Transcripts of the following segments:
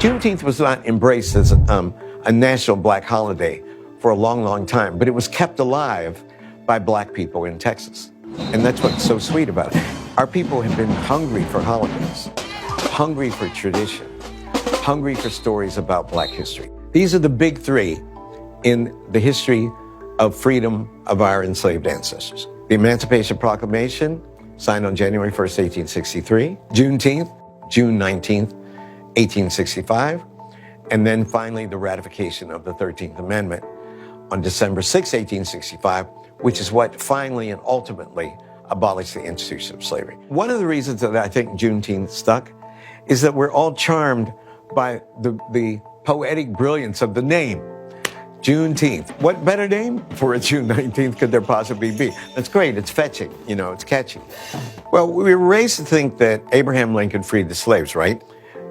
Juneteenth was not embraced as a national black holiday for a long, long time, but it was kept alive by black people in Texas. And that's what's so sweet about it. Our people have been hungry for holidays, hungry for tradition, hungry for stories about black history. These are the big three in the history of freedom of our enslaved ancestors. The Emancipation Proclamation, signed on January 1st, 1863, Juneteenth, June 19th, 1865, and then finally the ratification of the 13th Amendment on December 6, 1865, which is what finally and ultimately abolished the institution of slavery. One of the reasons that I think Juneteenth stuck is that we're all charmed by the poetic brilliance of the name, Juneteenth. What better name for a June 19th could there possibly be? That's great, it's fetching, it's catchy. Well, we were raised to think that Abraham Lincoln freed the slaves, right?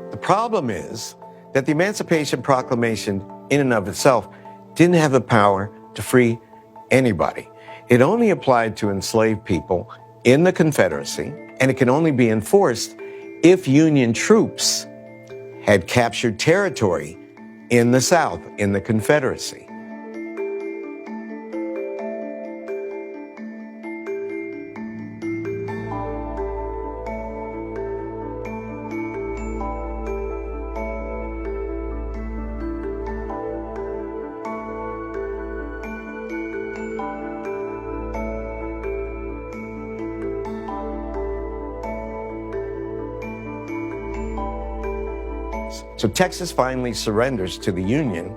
The problem is that the Emancipation Proclamation in and of itself didn't have the power to free anybody. It only applied to enslaved people in the Confederacy, and it can only be enforced if Union troops had captured territory in the South, in the Confederacy. So Texas finally surrenders to the Union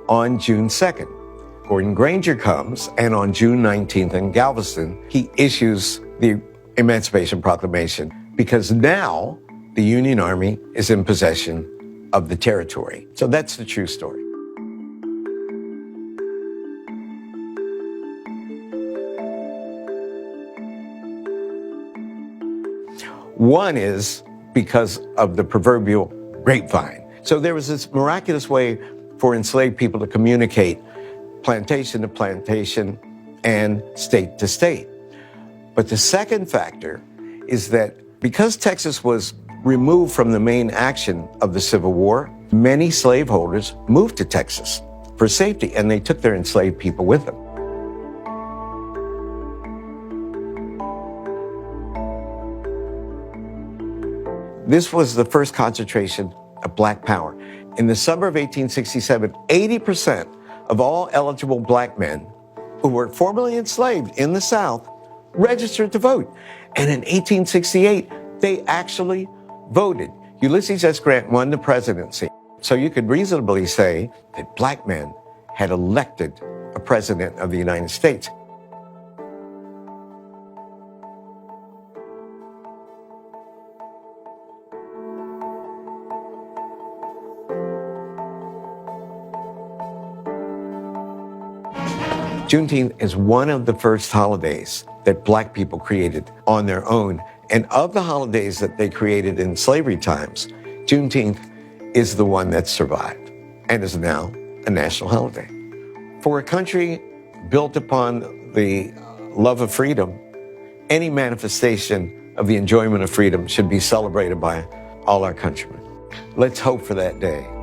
on June 2nd. Gordon Granger comes, and on June 19th in Galveston, he issues the Emancipation Proclamation because now the Union Army is in possession of the territory. So that's the true story. One is because of the proverbial grapevine. So there was this miraculous way for enslaved people to communicate plantation to plantation and state to state. But the second factor is that because Texas was removed from the main action of the Civil War, many slaveholders moved to Texas for safety, and they took their enslaved people with them. This was the first concentration of black power. In the summer of 1867, 80% of all eligible black men who were formerly enslaved in the South registered to vote. And in 1868, they actually voted. Ulysses S. Grant won the presidency. So you could reasonably say that black men had elected a president of the United States. Juneteenth is one of the first holidays that black people created on their own. And of the holidays that they created in slavery times, Juneteenth is the one that survived and is now a national holiday. For a country built upon the love of freedom, any manifestation of the enjoyment of freedom should be celebrated by all our countrymen. Let's hope for that day.